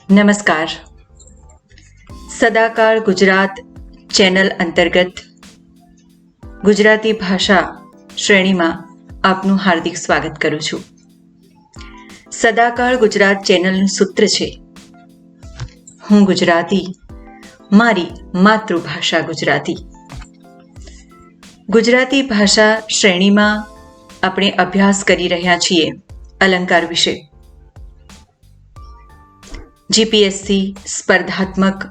નમસ્કાર. સદાકાળ ગુજરાત ચેનલ અંતર્ગત ગુજરાતી ભાષા શ્રેણીમાં આપનું હાર્દિક સ્વાગત કરું છું. સદાકાળ ગુજરાત ચેનલનું સૂત્ર છે, હું ગુજરાતી, મારી માતૃભાષા ગુજરાતી. ગુજરાતી ભાષા શ્રેણીમાં આપણે અભ્યાસ કરી રહ્યા છીએ અલંકાર વિશે. જીપીએસસી, સ્પર્ધાત્મક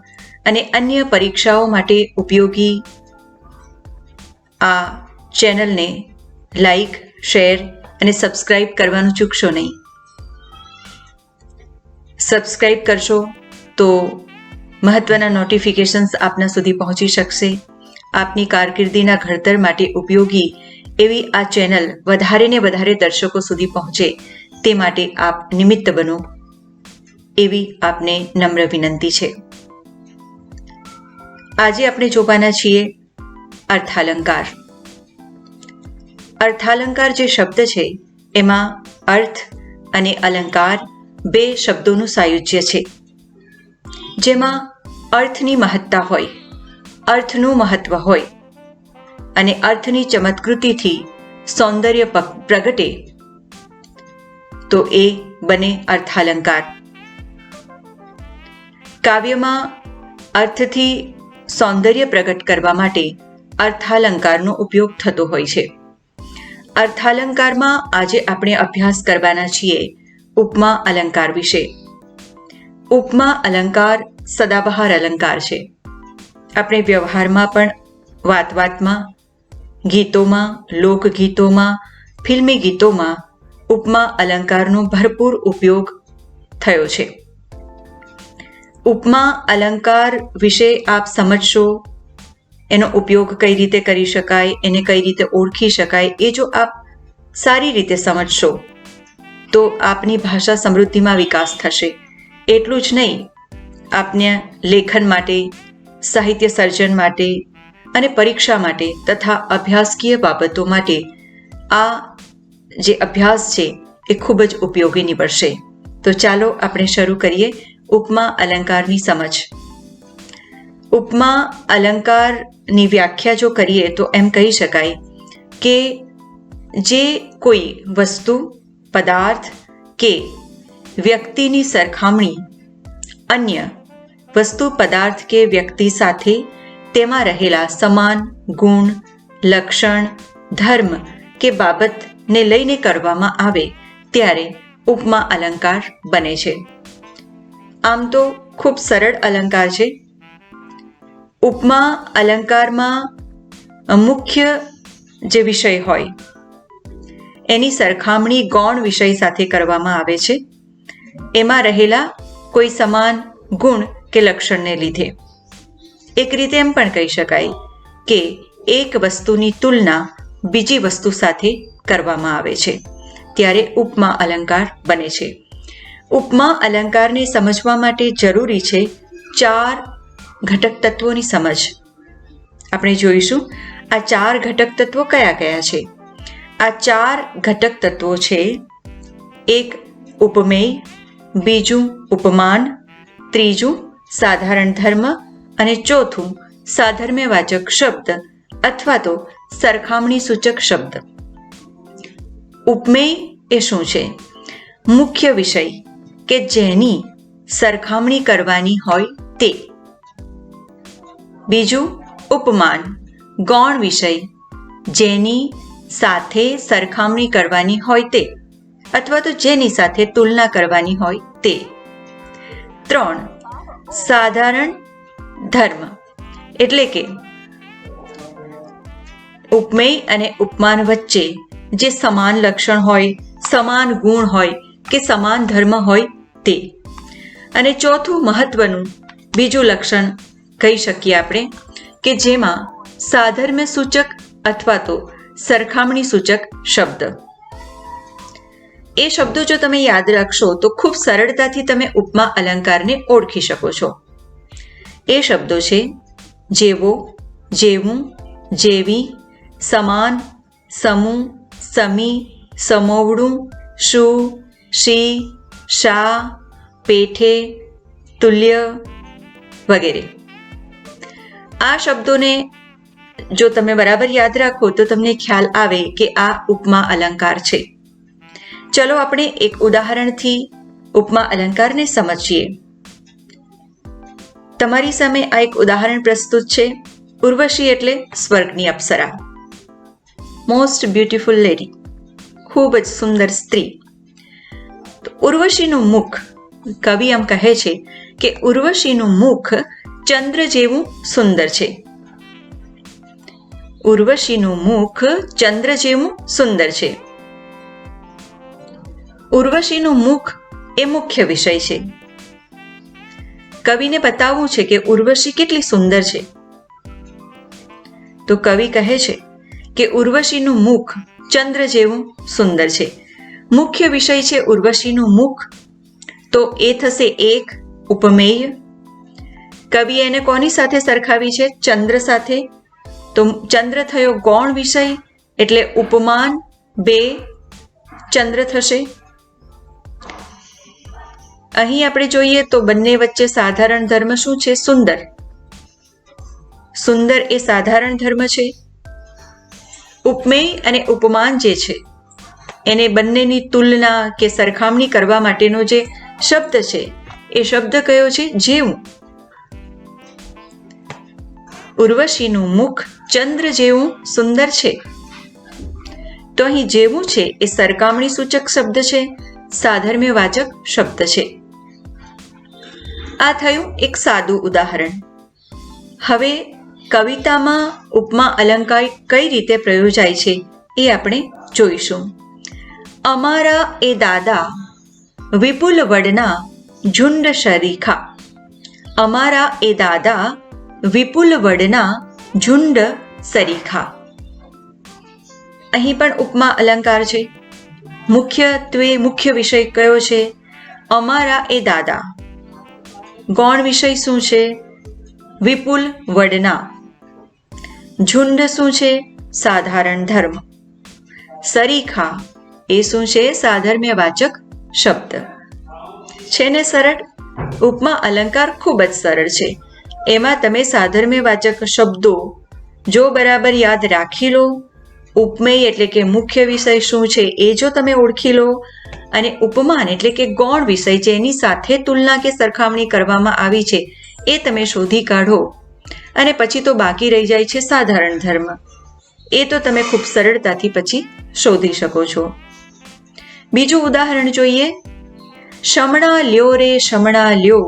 અને અન્ય પરીક્ષાઓ માટે ઉપયોગી આ ચેનલને લાઈક, શેર અને સબસ્ક્રાઇબ કરવાનું ચૂકશો નહીં. સબસ્ક્રાઇબ કરશો તો મહત્વના નોટિફિકેશન્સ આપના સુધી પહોંચી શકશે. આપની કારકિર્દીના ઘડતર માટે ઉપયોગી એવી આ ચેનલ વધારે ને વધારે દર્શકો સુધી પહોંચે તે માટે આપ નિમિત્ત બનો એવી આપને નમ્ર વિનંતી છે. આજે આપણે જોવાના છીએ અર્થાલંકાર. અર્થાલંકાર જે શબ્દ છે એમાં અર્થ અને અલંકાર બે શબ્દોનું સાયુજ્ય છે, જેમાં અર્થની મહત્તા હોય, અર્થનું મહત્વ હોય અને અર્થની ચમત્કૃતિથી સૌંદર્ય પ્રગટે તો એ બને અર્થાલંકાર. કાવ્યમાં અર્થથી સૌંદર્ય પ્રગટ કરવા માટે અર્થાલંકારનો ઉપયોગ થતો હોય છે. અર્થાલંકારમાં આજે આપણે અભ્યાસ કરવાના છીએ ઉપમા અલંકાર વિશે. ઉપમા અલંકાર સદાબહાર અલંકાર છે. આપણે વ્યવહારમાં પણ વાતમાં, ગીતોમાં, લોકગીતોમાં, ફિલ્મી ગીતોમાં ઉપમા અલંકારનો ભરપૂર ઉપયોગ થયો છે. ઉપમા અલંકાર વિશે આપ સમજશો, એનો ઉપયોગ કઈ રીતે કરી શકાય, એને કઈ રીતે ઓળખી શકાય, એ જો આપ સારી રીતે સમજશો તો આપની ભાષા સમૃદ્ધિમાં વિકાસ થશે. એટલું જ નહીં, આપને લેખન માટે, સાહિત્ય સર્જન માટે અને પરીક્ષા માટે તથા અભ્યાસકીય બાબતો માટે આ જે અભ્યાસ છે એ ખૂબ જ ઉપયોગી નીવડશે. તો ચાલો આપણે શરૂ કરીએ ઉપમા અલંકારની સમજ. ઉપમા અલંકારની વ્યાખ્યા જો કરીએ તો એમ કહી શકાય કે જે કોઈ વસ્તુ, પદાર્થ કે વ્યક્તિની સરખામણી અન્ય વસ્તુ, પદાર્થ કે વ્યક્તિ સાથે તેમાં રહેલા સમાન ગુણ, લક્ષણ, ધર્મ કે બાબતને લઈને કરવામાં આવે ત્યારે ઉપમા અલંકાર બને છે. આમ તો ખૂબ સરળ અલંકાર છે. ઉપમા અલંકારમાં મુખ્ય જે વિષય હોય એની સરખામણી ગૌણ વિષય સાથે કરવામાં આવે છે, એમાં રહેલા કોઈ સમાન ગુણ કે લક્ષણને લીધે. એક રીતે એમ પણ કહી શકાય કે એક વસ્તુની તુલના બીજી વસ્તુ સાથે કરવામાં આવે છે ત્યારે ઉપમા અલંકાર બને છે. ઉપમા અલંકારને સમજવા માટે જરૂરી છે 4 ઘટક તત્વોની સમજ. આપણે જોઈશું આ 4 ઘટક તત્વો કયા કયા છે. આ 4 ઘટક તત્વો છે, એક ઉપમેય, બીજું ઉપમાન, ત્રીજું સાધારણ ધર્મ અને ચોથું સાધર્મ્યવાચક શબ્દ અથવા તો સરખામણી સૂચક શબ્દ. ઉપમેય એ શું છે? મુખ્ય વિષય કે જેની સરખામણી કરવાની હોય તે. બીજું ઉપમાન, ગૌણ વિષય, જેની સાથે સરખામણી કરવાની હોય તે અથવા તો જેની સાથે તુલના કરવાની હોય તે. 3 સાધારણ ધર્મ, એટલે કે ઉપમેય અને ઉપમાન વચ્ચે જે સમાન લક્ષણ હોય, સમાન ગુણ હોય કે સમાન ધર્મ હોય તે. અને ચોથું મહત્વનું બીજું લક્ષણ કહી શકીએ આપણે કે જેમાં સાધર્મ્ય સૂચક અથવા તો સરખામણી સૂચક શબ્દ. એ શબ્દો જો તમે યાદ રાખશો તો ખૂબ સરળતાથી તમે ઉપમા અલંકારને ઓળખી શકો છો. એ શબ્દો છે જેવો, જેવું, જેવી, સમાન, સમૂહ, સમી, સમોવડું, શું, શી, શા, પેઠે, તુલ્ય વગેરે. આ શબ્દોને જો તમે બરાબર યાદ રાખો તો તમને ખ્યાલ આવે કે આ ઉપમા અલંકાર છે. ચલો આપણે એક ઉદાહરણથી ઉપમા અલંકારને સમજીએ. તમારી સામે આ એક ઉદાહરણ પ્રસ્તુત છે. ઉર્વશી એટલે સ્વર્ગની અપ્સરા, મોસ્ટ બ્યુટીફુલ લેડી, ખૂબ જ સુંદર સ્ત્રી. ઉર્વશીનું મુખ, કવિ એમ કહે છે કે ઉર્વશીનું મુખ ચંદ્ર જેવું સુંદર છે. ઉર્વશીનું મુખ ચંદ્ર જેવું સુંદર છે. ઉર્વશીનું મુખ એ મુખ્ય વિષય છે. કવિને બતાવવું છે કે ઉર્વશી કેટલી સુંદર છે. તો કવિ કહે છે કે ઉર્વશીનું મુખ ચંદ્ર જેવું સુંદર છે. મુખ્ય વિષય છે ઉર્વશીનું મુખ, તો એ થશે એક ઉપમેય. કવિ એને કોની સાથે સરખાવી છે? ચંદ્ર સાથે. તો ચંદ્ર થયો ગૌણ વિષય એટલે ઉપમાન બે ચંદ્ર થશે. અહીં આપણે જોઈએ તો બંને વચ્ચે સાધારણ ધર્મ શું છે? સુંદર. સુંદર એ સાધારણ ધર્મ છે. ઉપમેય અને ઉપમાન જે છે એને બંનેની તુલના કે સરખામણી કરવા માટેનો જે શબ્દ છે એ શબ્દ કયો છે? જેવું. ઉર્વશીનું મુખ ચંદ્ર જેવું સુંદર છે. તો અહીં જેવું છે એ સરખામણી સૂચક શબ્દ છે, સાધર્મ્યવાચક શબ્દ છે. આ થયું એક સાદું ઉદાહરણ. હવે કવિતામાં ઉપમા અલંકાર કઈ રીતે પ્રયોજાય છે એ આપણે જોઈશું. અમારા એ દાદા વિપુલ વડના ઝુંડ સરીખા. અમારા એ દાદા વિપુલ વડના ઝુંડ સરીખા. અહીં પણ ઉપમા અલંકાર છે. મુખ્યત્વે મુખ્ય વિષય કયો છે? અમારા એ દાદા. ગૌણ વિષય શું છે? વિપુલ વડના. ઝુંડ શું છે? સાધારણ ધર્મ. સરીખા એ શું છે? સાધર્મ્યવાચક શબ્દ છે ને સરળ. ઉપમા અલંકાર ખૂબ જ સરળ છે. એમાં તમે સાધર્મ્યવાચક શબ્દો જો બરાબર યાદ રાખી લો, ઉપમેય એટલે કે મુખ્ય વિષય શું છે એ જો તમે ઓળખી લો, અને ઉપમાન એટલે કે ગૌણ વિષય જેની સાથે તુલના કે સરખામણી કરવામાં આવી છે એ તમે શોધી કાઢો, અને પછી તો બાકી રહી જાય છે સાધારણ ધર્મ. એ તો તમે ખૂબ સરળતાથી પછી શોધી શકો છો. બીજું ઉદાહરણ જોઈએ. શમણા લ્યો રે શમણા લ્યો,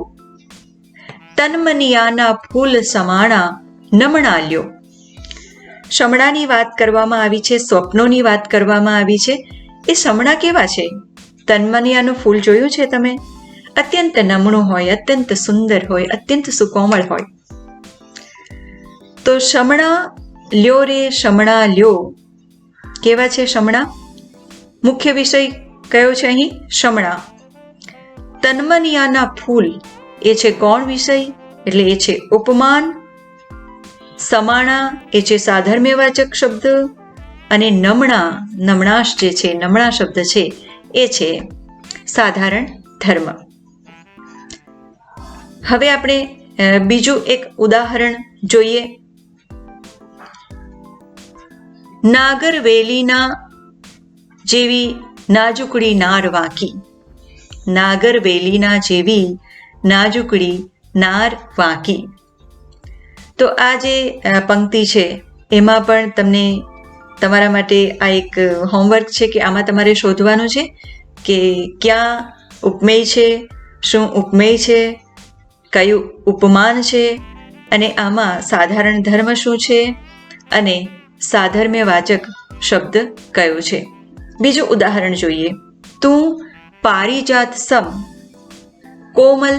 તન્મનિયાના ફૂલ સમાણા નમણા લ્યો. શમણાની વાત કરવામાં આવી છે, સ્વપ્નોની વાત કરવામાં આવી છે. એ શમણા કેવા છે? તન્મનિયાનું ફૂલ જોયું છે તમે? અત્યંત નમણું હોય, અત્યંત સુંદર હોય, અત્યંત સુકોમળ હોય. તો શમણા લ્યો રે શમણા લ્યો, કેવા છે શમણા? મુખ્ય વિષય કયો છે અહીં? શમણા. તન્મનિયાના ફૂલ એ છે ગૌણ વિષય એટલે એ છે ઉપમાન. સમાણા એ છે સાધર્મ્યવાચક શબ્દ, અને નમણા, નમણાશ જે છે, નમણા શબ્દ છે એ છે સાધારણ ધર્મ. હવે આપણે બીજું એક ઉદાહરણ જોઈએ. નાગરવેલીના જેવી નાજુકડી નાર વાંકી. નાગરવેલીના જેવી નાજુકડી નાર વાંકી. તો આ જે પંક્તિ છે એમાં પણ તમને તમારા માટે આ એક હોમવર્ક છે કે આમાં તમારે શોધવાનું છે કે ક્યાં ઉપમેય છે, શું ઉપમેય છે, કયું ઉપમાન છે, અને આમાં સાધારણ ધર્મ શું છે, અને સાધર્મ્યવાચક શબ્દ કયો છે. બીજું ઉદાહરણ જોઈએ. તું પારિજાત સમ કોમલ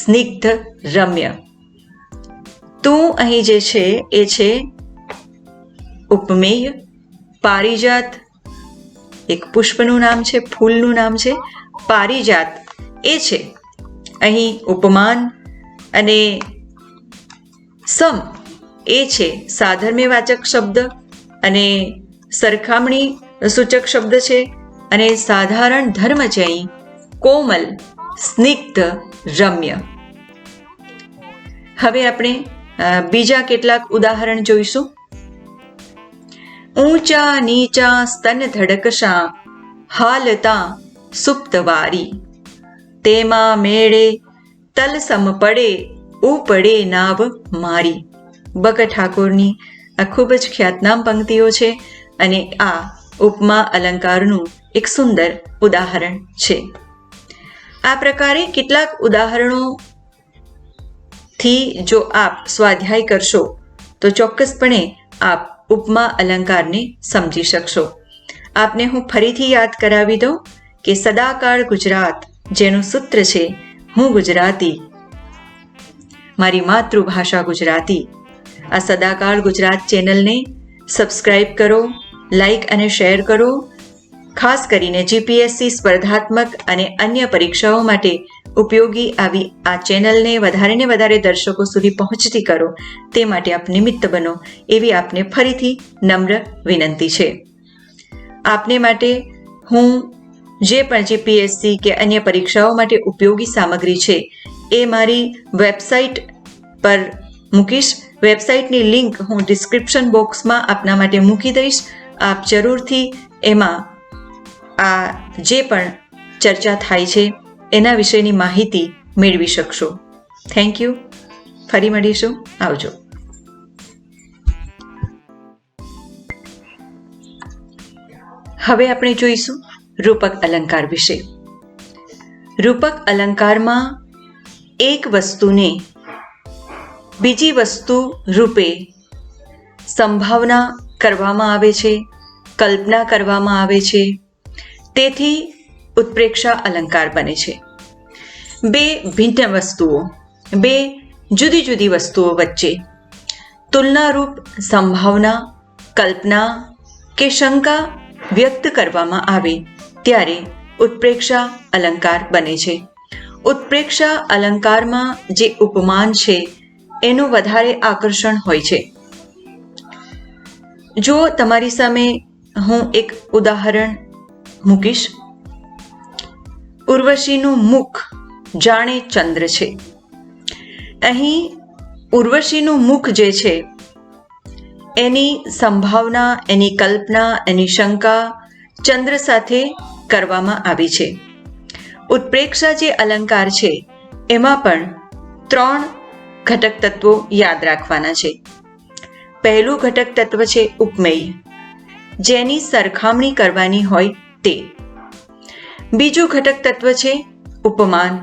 સ્નિગ્ધ રમ્ય. તું અહીં જે છે એ છે ઉપમેય. પારિજાત એક પુષ્પનું નામ છે, ફૂલનું નામ છે. પારિજાત એ છે અહીં ઉપમાન, અને સમ એ છે સાધર્મ્યવાચક શબ્દ અને સરખામણી સૂચક શબ્દ છે, અને સાધારણ ધર્મ છે અહીં કોમલ સ્નિગ્ધ રમ્ય. હવે આપણે બીજા કેટલાક ઉદાહરણ જોઈશું. ઊંચા નીચા સ્તન ધડકશા હાલતા સુપ્તવારી, તેમાં મેળે તલ સમ પડે ઉપડે નાવ મારી. બકા ઠાકોરની આ ખૂબ જ ખ્યાતનામ પંક્તિઓ છે અને આ ઉપમા અલંકારનું એક સુંદર ઉદાહરણ છે. આ પ્રકારે કેટલાક ઉદાહરણોથી જો આપ સ્વાધ્યાય કરશો તો ચોક્કસપણે આપ ઉપમા અલંકારને સમજી શકશો. આપને હું ફરીથી યાદ કરાવી દઉં કે સદાકાળ ગુજરાત જેનું સૂત્ર છે હું ગુજરાતી, મારી માતૃભાષા ગુજરાતી. આ સદાકાળ ગુજરાત ચેનલને સબસ્ક્રાઇબ કરો, લાઈક અને શેર કરો. ખાસ કરીને જીપીએસસી સ્પર્ધાત્મક અને અન્ય પરીક્ષાઓ માટે ઉપયોગી આવી આ ચેનલને વધારે ને વધારે દર્શકો સુધી પહોંચતી કરો તે માટે આપ નિમિત્ત બનો એવી આપને ફરીથી નમ્ર વિનંતી છે. આપને માટે હું જે પણ જીપીએસસી કે અન્ય પરીક્ષાઓ માટે ઉપયોગી સામગ્રી છે એ મારી વેબસાઇટ પર મૂકીશ. વેબસાઇટની લિંક હું ડિસ્ક્રિપ્શન બોક્સમાં આપના માટે મૂકી દઈશ. આપ જરૂરથી એમાં આ જે પણ ચર્ચા થાય છે એના વિશેની માહિતી મેળવી શકશો. Thank you. ફરી મળીશું. આવજો. હવે આપણે જોઈશું રૂપક અલંકાર વિશે. રૂપક અલંકારમાં એક વસ્તુને બીજી વસ્તુ રૂપે સંભાવના કરવામાં આવે છે, કલ્પના કરવામાં આવે છે, તેથી ઉત્પ્રેક્ષા અલંકાર બને છે. બે ભિન્ન વસ્તુઓ, બે જુદી જુદી વસ્તુઓ વચ્ચે તુલનારૂપ સંભાવના, કલ્પના કે શંકા વ્યક્ત કરવામાં આવે ત્યારે ઉત્પ્રેક્ષા અલંકાર બને છે. ઉત્પ્રેક્ષા અલંકારમાં જે ઉપમાન છે એનું વધારે આકર્ષણ હોય છે. જો તમારી સામે હું એક ઉદાહરણ મૂકીશ. ઉર્વશીનું મુખ જાણે ચંદ્ર છે. અહીં ઉર્વશીનું મુખ જે છે એની સંભાવના, એની કલ્પના, એની શંકા ચંદ્ર સાથે કરવામાં આવી છે. ઉત્પ્રેક્ષા જે અલંકાર છે એમાં પણ 3 ઘટક તત્વો યાદ રાખવાના છે. પહેલું ઘટક તત્વ છે ઉપમેય, જેની સરખામણી કરવાની હોય તે. બીજું ઘટક તત્વ છે ઉપમાન,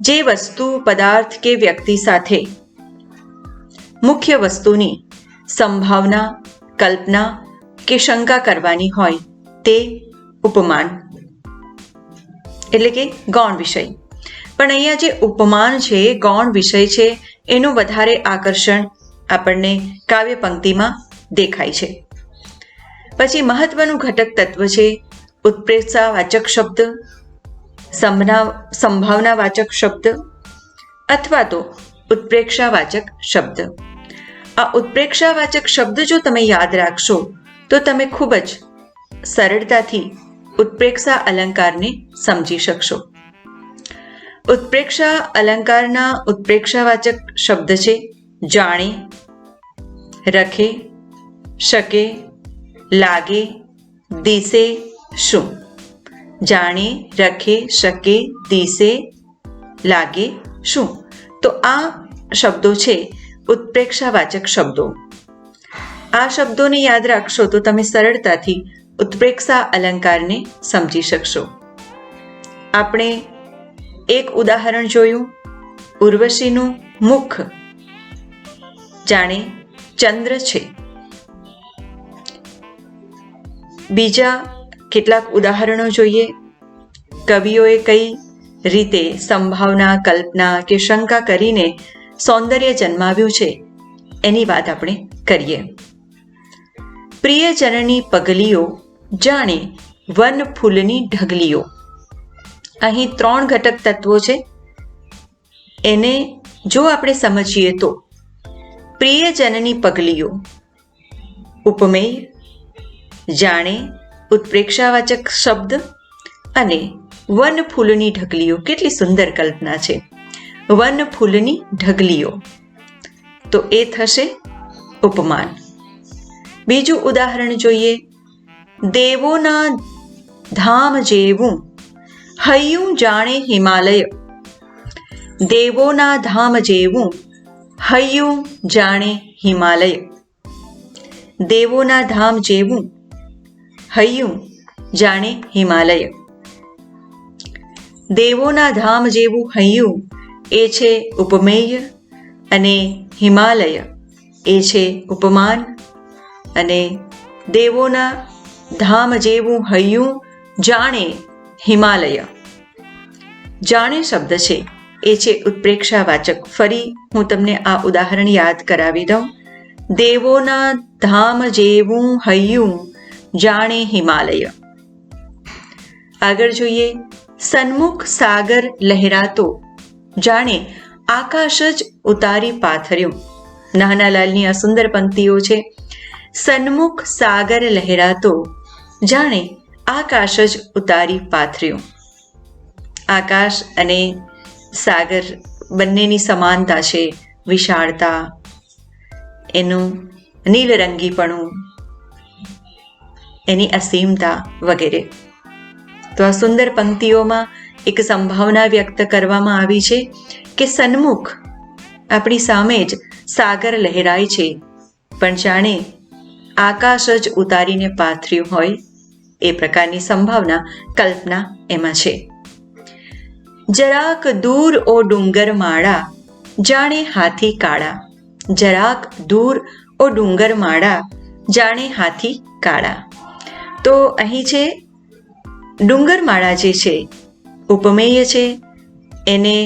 જે વસ્તુ, પદાર્થ કે વ્યક્તિ સાથે મુખ્ય વસ્તુની સંભાવના, કલ્પના કે શંકા કરવાની હોય તે ઉપમાન, એટલે કે ગૌણ વિષય. પણ અહીંયા જે ઉપમાન છે, ગૌણ વિષય છે, એનું વધારે આકર્ષણ આપણને કાવ્ય પંક્તિમાં દેખાય છે. પછી મહત્વનું ઘટક તત્વ છે ઉત્પ્રેક્ષાવાચક શબ્દ, સંભાવનાવાચક શબ્દ અથવા તો ઉત્પ્રેક્ષાવાચક શબ્દ. આ ઉત્પ્રેક્ષાવાચક શબ્દ જો તમે યાદ રાખશો તો તમે ખૂબ જ સરળતાથી ઉત્પ્રેક્ષા અલંકારને સમજી શકશો. ઉત્પ્રેક્ષા અલંકારના ઉત્પ્રેક્ષાવાચક શબ્દ છે જાણે, રખે, શકે, લાગે, દિશે, શું. જાણે, રખે, શકે, દિશે, લાગે, શું. તો આ શબ્દો છે ઉત્પ્રેક્ષાવાચક શબ્દો. આ શબ્દોને યાદ રાખશો તો તમે સરળતાથી ઉત્પ્રેક્ષા અલંકારને સમજી શકશો. આપણે એક ઉદાહરણ જોયું, ઉર્વશીનું મુખ જાણે ચંદ્ર છે. બીજા કેટલાક ઉદાહરણો જોઈએ. કવિઓએ કઈ રીતે સંભાવના, કલ્પના કે શંકા કરીને સૌંદર્ય જન્માવ્યું છે એની વાત આપણે કરીએ. પ્રિયજનની પગલીઓ જાણે વન ફૂલની ઢગલીઓ. અહીં 3 ઘટક તત્વો છે. એને જો આપણે સમજીએ તો પ્રિયજનની પગલીઓ ઉપમેય, જાણે ઉત્પ્રેક્ષાવાચક શબ્દ અને વન ફૂલની ઢગલીઓ. કેટલી સુંદર કલ્પના છે. વન ફૂલની ઢગલીઓ, તો એ થશે ઉપમાન. બીજું ઉદાહરણ જોઈએ. દેવોના ધામ જેવું હૈયું જાણે હિમાલય. દેવોના ધામ જેવું હૈયું જાણે હિમાલય. દેવોના ધામ જેવું હૈયું જાણે હિમાલય. દેવોના ધામ જેવું હૈયું એ છે ઉપમેય અને હિમાલય એ છે ઉપમાન. અને દેવોના ધામ જેવું હૈયું જાણે હિમાલય, જાણે શબ્દ છે એ છે ઉત્પ્રેક્ષાવાચક. ફરી હું તમને આ ઉદાહરણ યાદ કરાવી દઉં. દેવોના ધામ જેવું હૈયું જાણે હિમાલય. આગળ જોઈએ. સન્મુખ સાગર લહેરાતો જાણે આકાશ જ ઉતારી પાથર્યું. નાનાલાલની આ સુંદર પંક્તિઓ છે. સન્મુખ સાગર લહેરાતો જાણે આકાશ જ ઉતારી પાથર્યું. આકાશ અને સાગર બંનેની સમાનતા છે, વિશાળતા, એનું નીલરંગીપણું, એની અસીમતા વગેરે. તો આ સુંદર પંક્તિઓમાં એક સંભાવના વ્યક્ત કરવામાં આવી છે કે સન્મુખ આપણી સામે જ સાગર લહેરાય છે, પણ જાણે આકાશ જ ઉતારીને પાથર્યું હોય એ પ્રકારની સંભાવના, કલ્પના એમાં છે. જરાક દૂર ઓ ડુંગર માળા જાણે હાથી કાળા. જરાક દૂર ઓ ડુંગર માળા જાણે હાથી કાળા. તો અહીં છે ડુંગરમાળા જે છે ઉપમેય છે, એને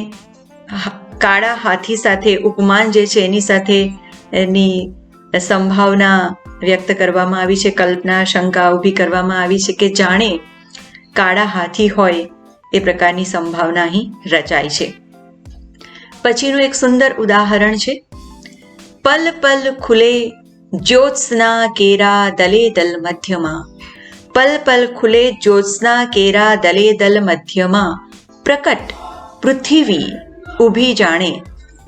કાળા હાથી સાથે ઉપમાન જે છે એની સાથે એની સંભાવના વ્યક્ત કરવામાં આવી છે, કલ્પના, શંકા ઊભી કરવામાં આવી છે કે જાણે કાળા હાથી હોય એ પ્રકારની સંભાવના અહીં રચાય છે. પછીનું એક સુંદર ઉદાહરણ છે. પલ પલ ખુલે જ્યોત્સના કેરા દલે દલ મધ્યમાં. પલ પલ ખુલે જ્યોત્સના કેરા દલે દલ મધ્યમાં. પ્રકટ પૃથ્વી ઊભી જાણે.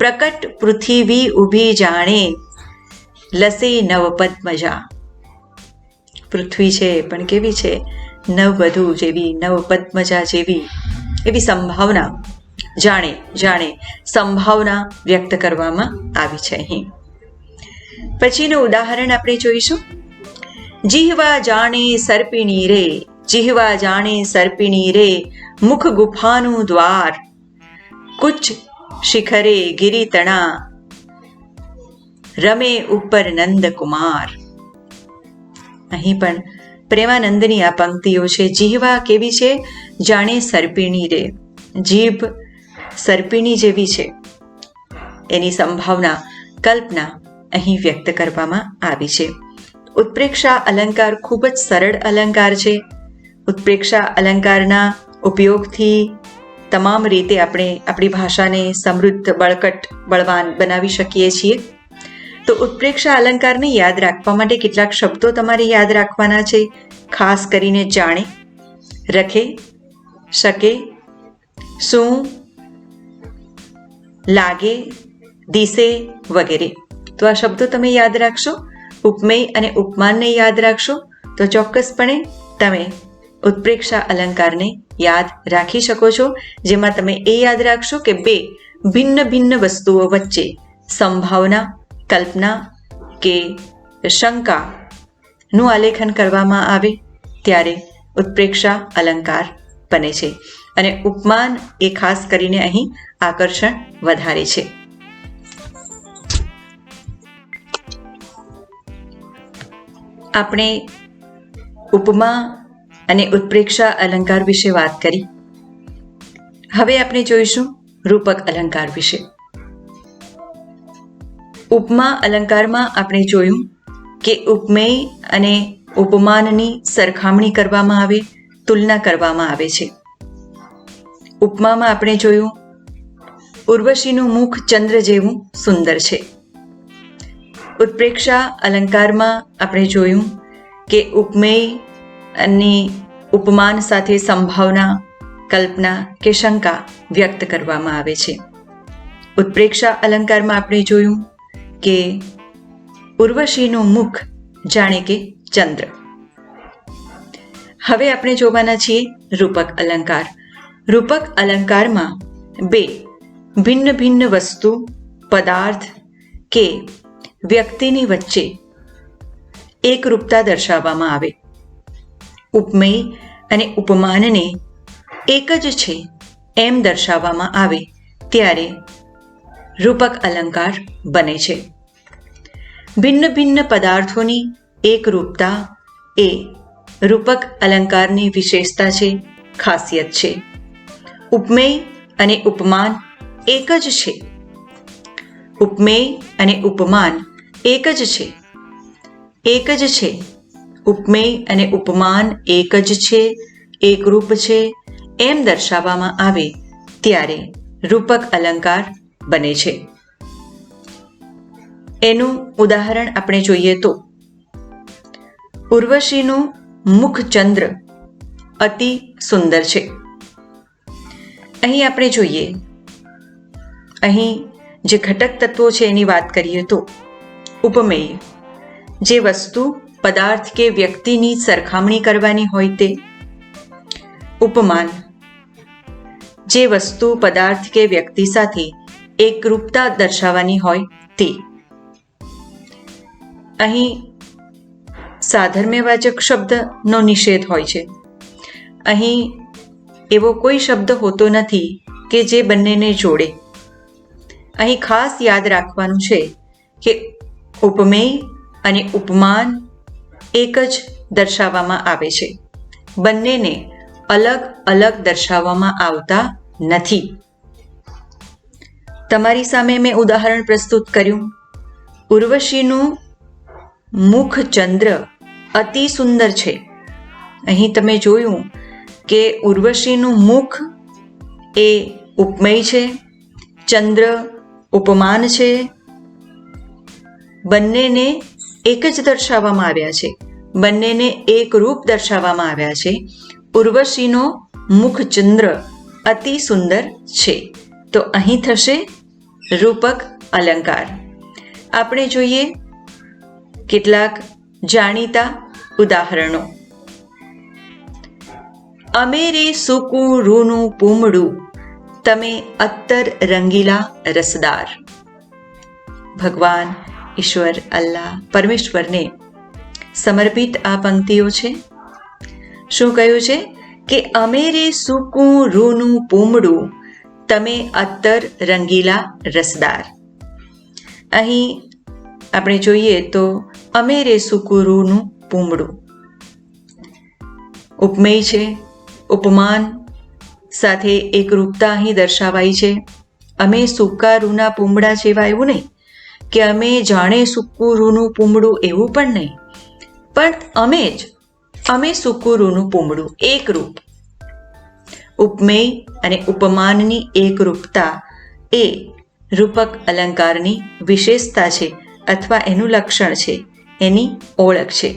પ્રકટ પૃથ્વી ઊભી જાણે. લસે નવ પદ્મજા. પૃથ્વી છે પણ કેવી છે? નવવધુ જેવી, નવ પદ્મજા જેવી, એવી સંભાવના, જાણે જાણે સંભાવના વ્યક્ત કરવામાં આવી છે અહીં. પછીનું ઉદાહરણ આપણે જોઈશું. જીહવા જાણે સર્પિણી રે. જીહવા જાણે સર્પિણી રે. મુખ ગુફાનું દ્વાર. કુચ શિખરે ગિરી તણા. રમે ઉપર નંદકુમાર. અહીં પણ પ્રેમાનંદની આ પંક્તિઓ છે. જીહવા કેવી છે? જાણે સર્પિણી રે. જીભ સર્પિણી જેવી છે, એની સંભાવના, કલ્પના અહીં વ્યક્ત કરવામાં આવી છે. ઉત્પ્રેક્ષા અલંકાર ખૂબ જ સરળ અલંકાર છે. ઉત્પ્રેક્ષા અલંકારના ઉપયોગથી તમામ રીતે આપણે આપણી ભાષાને સમૃદ્ધ, બળકટ, બળવાન બનાવી શકીએ છીએ. તો ઉત્પ્રેક્ષા અલંકારને યાદ રાખવા માટે કેટલાક શબ્દો તમારે યાદ રાખવાના છે. ખાસ કરીને જાણે, રખે, શકે, શું, લાગે, દિશે વગેરે. તો આ શબ્દો તમે યાદ રાખશો, ઉપમેય અને ઉપમાનને યાદ રાખશો તો ચોક્કસપણે તમે ઉત્પ્રેક્ષા અલંકારને યાદ રાખી શકો છો. જેમાં તમે એ યાદ રાખશો કે બે ભિન્ન ભિન્ન વસ્તુઓ વચ્ચે સંભાવના, કલ્પના કે શંકાનું આલેખન કરવામાં આવે ત્યારે ઉત્પ્રેક્ષા અલંકાર બને છે. અને ઉપમાન એ ખાસ કરીને અહીં આકર્ષણ વધારે છે. આપણે ઉપમા અને ઉત્પ્રેક્ષા અલંકાર વિશે વાત કરી. હવે આપણે જોઈશું રૂપક અલંકાર વિશે. ઉપમા અલંકારમાં આપણે જોયું કે ઉપમેય અને ઉપમાનની સરખામણી કરવામાં આવે, તુલના કરવામાં આવે છે. ઉપમામાં આપણે જોયું ઉર્વશીનું મુખ ચંદ્ર જેવું સુંદર છે. ઉત્પ્રેક્ષા અલંકારમાં આપણે જોયું કે ઉપમેય અને ઉપમાન સાથે સંભાવના, કલ્પના કે શંકા વ્યક્ત કરવામાં આવે છે. ઉત્પ્રેક્ષા અલંકારમાં આપણે જોયું કે ઉર્વશીનું મુખ જાણે કે ચંદ્ર. હવે આપણે જોવાના છીએ રૂપક અલંકાર. રૂપક અલંકારમાં બે ભિન્ન ભિન્ન વસ્તુ, પદાર્થ કે વ્યક્તિની વચ્ચે એકરૂપતા દર્શાવવામાં આવે. ઉપમેય અને ઉપમાનને એક જ છે એમ દર્શાવવામાં આવે ત્યારે રૂપક અલંકાર બને છે. ભિન્ન ભિન્ન પદાર્થોની એકરૂપતા એ રૂપક અલંકારની વિશેષતા છે, ખાસિયત છે. ઉપમેય અને ઉપમાન એક જ છે. ઉપમેય અને ઉપમાન એક જ છે. એક જ છે. ઉપમેય અને ઉપમાન એક જ છે, એકરૂપ છે એમ દર્શાવવામાં આવે ત્યારે રૂપક અલંકાર બને છે. એનું ઉદાહરણ આપણે જોઈએ તો ઉર્વશીનું મુખ ચંદ્ર અતિ સુંદર છે. અહીં આપણે જોઈએ, અહીં જે ઘટક તત્વો છે એની વાત કરીએ તો ઉપમેય, જે વસ્તુ, પદાર્થ કે વ્યક્તિની સરખામણી કરવાની હોય તે. ઉપમાન, જે વસ્તુ, પદાર્થ કે વ્યક્તિ સાથે એકરૂપતા દર્શાવવાની હોય તે. અહીં સાધર્મ્યવાચક શબ્દનો નિષેધ હોય છે. અહીં એવો કોઈ શબ્દ હોતો નથી કે જે બંનેને જોડે. અહીં ખાસ યાદ રાખવાનું છે કે ઉપમેય અને ઉપમાન એક જ દર્શાવવામાં આવે છે, બંનેને અલગ અલગ દર્શાવવામાં આવતા નથી. તમારી સામે મેં ઉદાહરણ પ્રસ્તુત કર્યું. ઉર્વશીનું મુખ ચંદ્ર અતિ સુંદર છે. અહીં તમે જોયું કે ઉર્વશીનું મુખ એ ઉપમેય છે, ચંદ્ર ઉપમાન છે. બંનેને એક જ દર્શાવવામાં આવ્યા છે, બંનેને એક રૂપ દર્શાવવામાં આવ્યા છે. ઉર્વશીનો મુખ ચંદ્ર અતિ સુંદર છે. તો અહીં થશે રૂપક અલંકાર. આપણે જોઈએ કેટલાક જાણીતા ઉદાહરણો. અમે રે સૂકું રૂનું પૂમડું, તમે અત્તર રંગીલા રસદાર. ભગવાન ઈશ્વર અલ્લાહ પરમેશ્વરને સમર્પિત આ પંક્તિઓ છે. શું કહ્યું છે કે અમે રે સૂકું રૂનું પૂમડું, તમે અત્તર રંગીલા રસદાર. અહીં આપણે જોઈએ તો અમે રે સૂકું રૂનું પૂમડું ઉપમેય છે, ઉપમાન સાથે એકરૂપતા અહીં દર્શાવાઈ છે. અમે સૂકા રૂના પૂમડા જેવા એવું નહીં કે અમે જાણે સૂકું રૂનું પૂમડું એવું પણ નહીં, પણ અમે સૂકું રૂનું પૂમડું એકરૂપ. ઉપમેય અને ઉપમાનની એકરૂપતા એ રૂપક અલંકારની વિશેષતા છે અથવા એનું લક્ષણ છે, એની ઓળખ છે.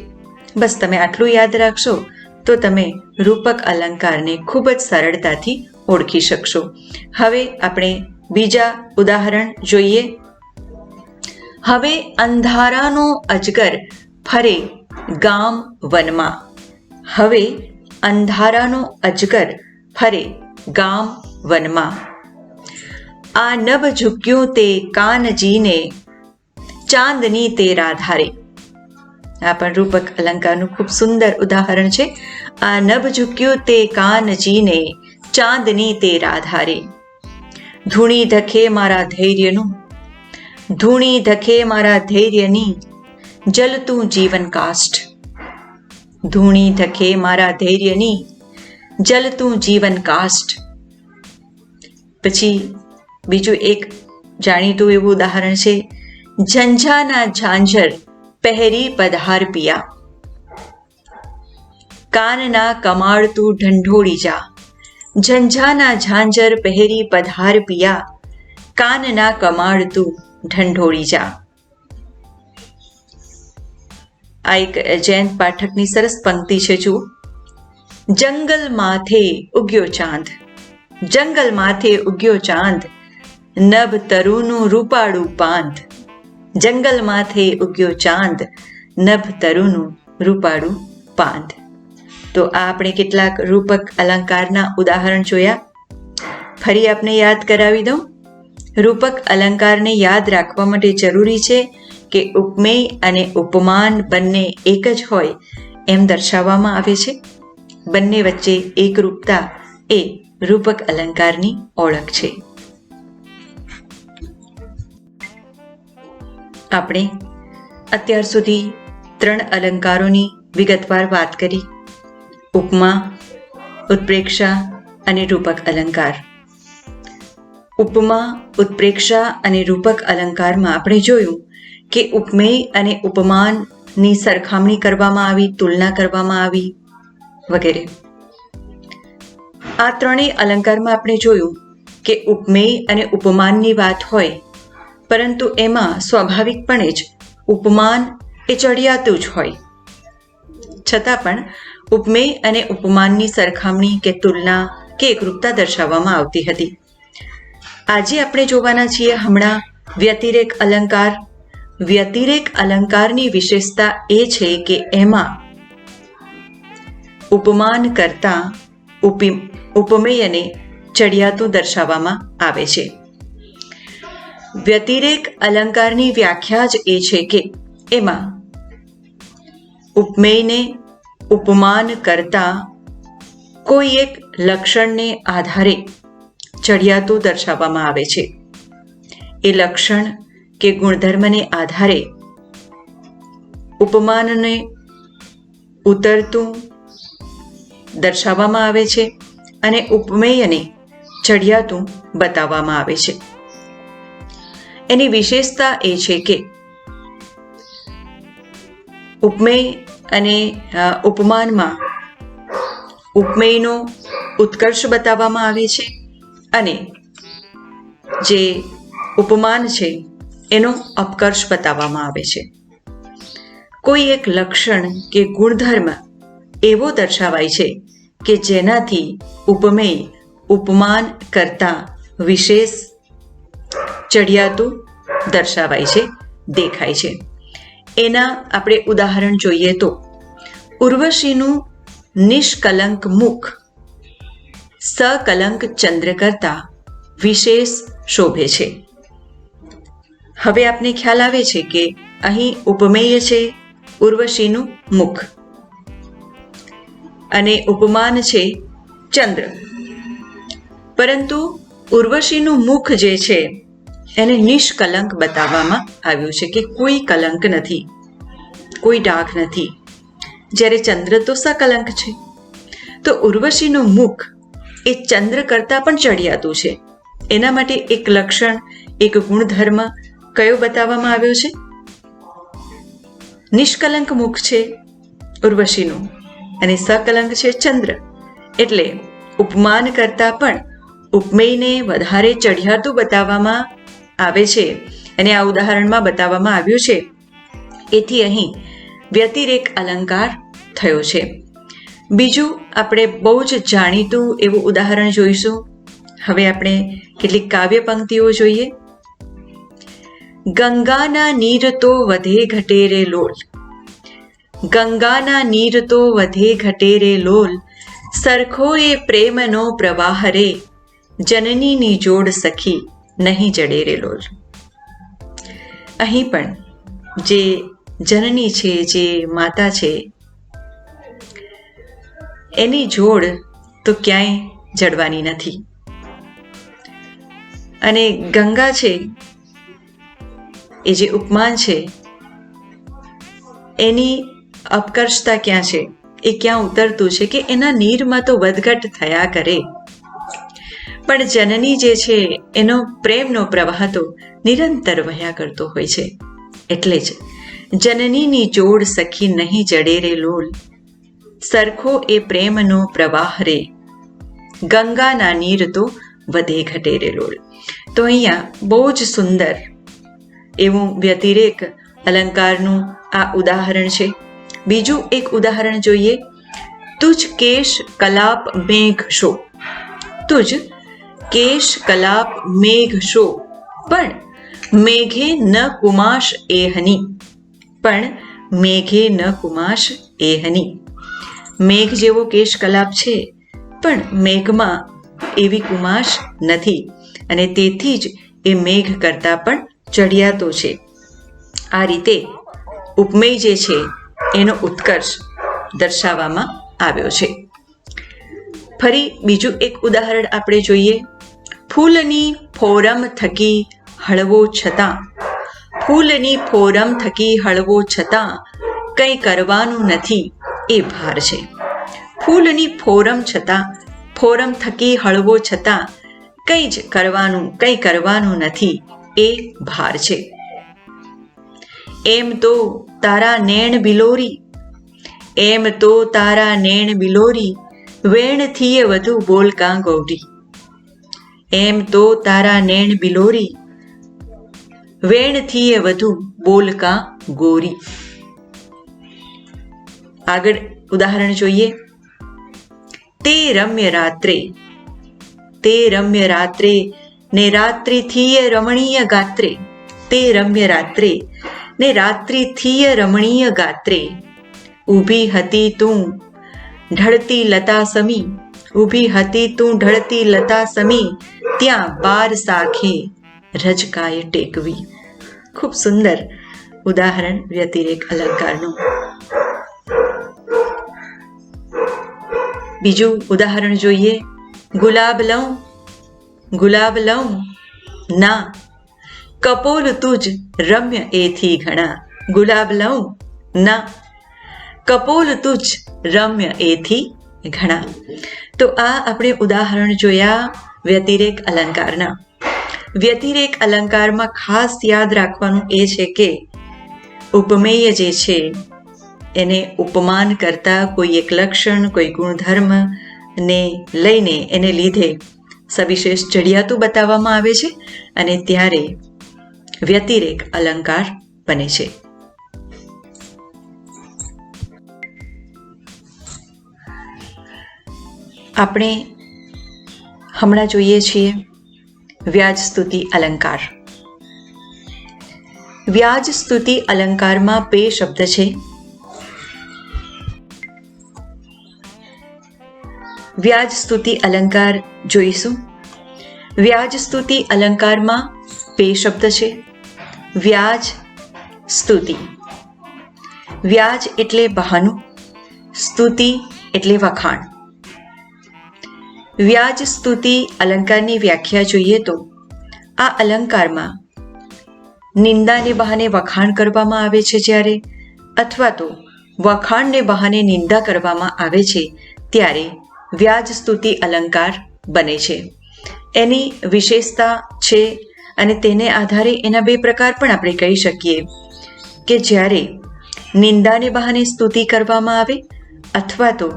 બસ તમે આટલું યાદ રાખશો તો તમે રૂપક અલંકારને ખૂબ જ સરળતાથી ઓળખી શકશો. હવે આપણે બીજા ઉદાહરણ જોઈએ. હવે અંધારાનો અજગર ફરે ગામ વનમાં. હવે અંધારાનો અજગર ફરે ગામ વનમાં. આ નભ ઝૂક્યું તે કાનજીને, ચાંદની તે રાધારે. આ પણ રૂપક અલંકારનું ખૂબ સુંદર ઉદાહરણ છે. આ નભ ઝૂક્યું તે કાનજીને, ચાંદની તે રાધારે. ધૂણી ધખે મારા ધૈર્યનું, ધૂણી ધખે મારા ધૈર્યની, જલતું જીવન કાષ્ઠ. ધૂણી ધખે મારા ધૈર્યની, જલતું જીવન કાષ્ઠ. પછી બીજું એક જાણીતું એવું ઉદાહરણ છે. ઝંઝાના ઝાંઝર પહેરી પધાર પિયા, કાનના કમાળ તું ઢંઢોળી જા. ઝંઝાના ઝાંઝર પહેરી પધાર પિયા, કાનના કમાળ તું ઢંઢોળી જા. આ એક જયંત પાઠકની સરસ પંક્તિ છે. જુઓ, જંગલ માથે ઉગ્યો ચાંદ, જંગલ માથે ઉગ્યો ચાંદ, નભ તરુનું રૂપાળું પાંદ, જંગલમાંથી ઉગ્યો ચાંદ, નભ તરુનું રૂપાળું પાંદ. તો આ આપણે કેટલાક રૂપક અલંકારના ઉદાહરણ જોયા. ફરી આપને યાદ કરાવી દઉં. રૂપક અલંકારને યાદ રાખવા માટે જરૂરી છે કે ઉપમેય અને ઉપમાન બંને એક જ હોય એમ દર્શાવવામાં આવે છે. બંને વચ્ચે એકરૂપતા એ રૂપક અલંકારની ઓળખ છે. આપણે અત્યાર સુધી 3 અલંકારોની વિગતવાર વાત કરી: ઉપમા, ઉત્પ્રેક્ષા અને રૂપક અલંકાર. ઉપમા, ઉત્પ્રેક્ષા અને રૂપક અલંકારમાં આપણે જોયું કે ઉપમેય અને ઉપમાનની સરખામણી કરવામાં આવી, તુલના કરવામાં આવી વગેરે. આ ત્રણેય અલંકારમાં આપણે જોયું કે ઉપમેય અને ઉપમાનની વાત હોય, પરંતુ એમાં સ્વાભાવિકપણે જ ઉપમાન એ ચડિયાતું જ હોય. છતાં પણ ઉપમેય અને ઉપમાનની સરખામણી કે તુલના કે એકરૂપતા દર્શાવવામાં આવતી હતી. આજે આપણે જોવાના છીએ હમણાં વ્યતિરેક અલંકાર. વ્યતિરેક અલંકારની વિશેષતા એ છે કે એમાં ઉપમાન કરતાં ઉપમેયને ચડિયાતું દર્શાવવામાં આવે છે. વ્યતિરેક અલંકારની વ્યાખ્યા જ એ છે કે એમાં ઉપમેયને ઉપમાન કરતાં કોઈ એક લક્ષણને આધારે ચડિયાતું દર્શાવવામાં આવે છે. એ લક્ષણ કે ગુણધર્મને આધારે ઉપમાનને ઉતરતું દર્શાવવામાં આવે છે અને ઉપમેયને ચડિયાતું બતાવવામાં આવે છે. એની વિશેષતા એ છે કે ઉપમેય અને ઉપમાનમાં ઉપમેયનો ઉત્કર્ષ બતાવવામાં આવે છે અને જે ઉપમાન છે એનો અપકર્ષ બતાવવામાં આવે છે. કોઈ એક લક્ષણ કે ગુણધર્મ એવો દર્શાવાય છે કે જેનાથી ઉપમેય ઉપમાન કરતાં વિશેષ ચડિયાતું દર્શાવાય છે, દેખાય છે. એના આપણે ઉદાહરણ જોઈએ તો ઉર્વશીનું નિષ્કલંક મુખ સકલંક ચંદ્ર કરતાં વિશેષ શોભે છે. હવે આપને ખ્યાલ આવે છે કે અહીં ઉપમેય છે ઉર્વશીનું મુખ અને ઉપમાન છે ચંદ્ર. પરંતુ ઉર્વશીનું મુખ જે છે એને નિષ્કલંક બતાવવામાં આવ્યું છે કે કોઈ કલંક નથી, કોઈ ડાઘ નથી, જ્યારે ચંદ્ર તો સકલંક છે. તો ઉર્વશીનું મુખ એ ચંદ્ર કરતાં પણ ચડિયાતું છે. એના માટે એક લક્ષણ, એક ગુણધર્મ કયો બતાવવામાં આવ્યો છે? નિષ્કલંક મુખ છે ઉર્વશીનું અને સકલંક છે ચંદ્ર. એટલે ઉપમાન કરતાં પણ ઉપમેયને વધારે ચડિયાતું બતાવવામાં આવે છે અને આ ઉદાહરણમાં બતાવવામાં આવ્યું છે. એથી અહીં વ્યતિરેક અલંકાર થયો છે. બીજું આપણે બહુ જ જાણીતું એવું ઉદાહરણ જોઈશું. હવે આપણે કેટલીક કાવ્ય પંક્તિઓ જોઈએ. ગંગાના નીર તો વધે ઘટે રે લોલ, ગંગાના નીર તો વધે ઘટે રે લોલ, સરખો એ પ્રેમનો પ્રવાહ રે, જનનીની જોડ સખી નહીં જડે રે લોલ. અહીં પણ જે જનની છે, જે માતા છે, એની જોડ તો ક્યાંય જડવાની નથી. અને ગંગા છે એ જે ઉપમાન છે એની અપકર્ષતા ક્યાં છે, એ ક્યાં ઉતરતું છે કે એના નીરમાં તો વધઘટ થયા કરે, પણ જનની જે છે એનો પ્રેમનો પ્રવાહ તો નિરંતર વહ્યા કરતો હોય છે. એટલે જ જનનીની જોડ સખી નહીં જડે રે લોલ, સરખો એ પ્રેમનો પ્રવાહ રે, ગંગાના નીર તો વધે ઘટે રે લોલ. તો અહીંયા બહુ જ સુંદર એવું વ્યતિરેક અલંકારનું આ ઉદાહરણ છે. બીજું એક ઉદાહરણ જોઈએ. તુજ કેશ કલાપ મેઘ શો, તુજ કેશ કલાપ મેઘ શો પણ મેઘે ન કુમાશ એહની, પણ મેઘે ન કુમાશ એહની. મેઘ જેવો કેશ કલાપ છે, પણ મેઘમાં એવી કુમાશ નથી, અને તેથી જ એ મેઘ કરતાં પણ ચઢિયાતો છે. આ રીતે ઉપમેય જે છે એનો ઉત્કર્ષ દર્શાવવામાં આવ્યો છે. ફરી બીજું એક ઉદાહરણ આપણે જોઈએ. ફૂલની ફોરમ થકી હળવો છતાં, ફૂલની ફોરમ થકી હળવો છતાં કંઈ કરવાનું નથી એ ભાર છે. ફૂલની ફોરમ છતાં, ફોરમ થકી હળવો છતાં કંઈ કરવાનું નથી એ ભાર છે. એમ તો તારા નેણ બિલોરી, એમ તો તારા નેણ બિલોરી, વેણથીએ વધુ બોલ કાં ગૌરી. એમ તો તારા નેણ બિલોરી, વેણથીએ વધુ બોલ કાં ગોરી. આગળ ઉદાહરણ જોઈએ. તે રમ્ય રાત્રે, તે રમ્ય રાત્રે ને રાત્રિથીય રમણીય ગાત્રે, તે રમ્ય રાત્રે ને રાત્રિથીય રમણીય ગાત્રે, ઊભી હતી તું ઢળતી લતા સમી, ઊભી હતી તું ઢળતી લતા સમી, ત્યાં બાર સાખે રજકાય ટેકવી. ખૂબ સુંદર ઉદાહરણ વ્યતિરેક અલંકારનું. બીજું ઉદાહરણ જોઈએ. ગુલાબ લઉં, ગુલાબ લઉં ના, કપોલ તુજ રમ્ય એથી ઘણા. ગુલાબ લઉં ના, કપોલ તુજ રમ્ય એથી ઘણા. તો આ આપણે ઉદાહરણ જોયા વ્યતિરેક અલંકારના. વ્યતિરેક અલંકારમાં ખાસ યાદ રાખવાનું એ છે કે ઉપમેય જે છે એને ઉપમાન કરતા કોઈ એક લક્ષણ, કોઈ ગુણધર્મ ને લઈને એને લીધે સવિશેષ ચડિયાતું બતાવવામાં આવે છે, અને ત્યારે વ્યતિરેક અલંકાર બને છે. આપણે હમણાં જોઈએ છીએ વ્યાજ સ્તુતિ અલંકાર. વ્યાજ સ્તુતિ અલંકારમાં બે શબ્દ છે. વ્યાજ સ્તુતિ અલંકાર જોઈશું. વ્યાજ સ્તુતિ અલંકારમાં બે શબ્દ છે. વ્યાજ સ્તુતિ. વ્યાજ એટલે બહાનું, સ્તુતિ એટલે વખાણ. વ્યાજ સ્તુતિ અલંકારની વ્યાખ્યા જોઈએ તો આ અલંકારમાં નિંદાને બહાને વખાણ કરવામાં આવે છે જ્યારે, અથવા તો વખાણને બહાને નિંદા કરવામાં આવે છે ત્યારે વ્યાજ સ્તુતિ અલંકાર બને છે. એની વિશેષતા છે, અને તેને આધારે એના બે પ્રકાર પણ આપણે કહી શકીએ કે જ્યારે નિંદાને બહાને સ્તુતિ કરવામાં આવે, અથવા તો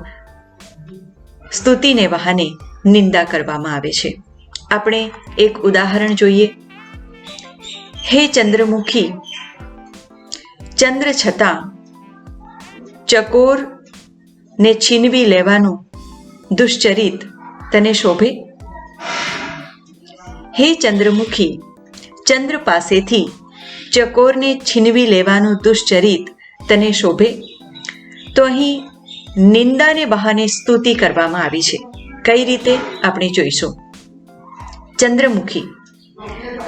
સ્તુતિને બહાને નિંદા કરવામાં આવે છે. આપણે એક ઉદાહરણ જોઈએ. હે ચંદ્રમુખી, ચંદ્ર છતાં ચકોર ને છીનવી લેવાનું દુશ્ચરિત તને શોભે. હે ચંદ્રમુખી, ચંદ્ર પાસેથી ચકોરને છીનવી લેવાનું દુશ્ચરિત તને શોભે. તો અહીં નિંદાને બહાને સ્તુતિ કરવામાં આવી છે. કઈ રીતે આપણે જોઈશું. ચંદ્રમુખી,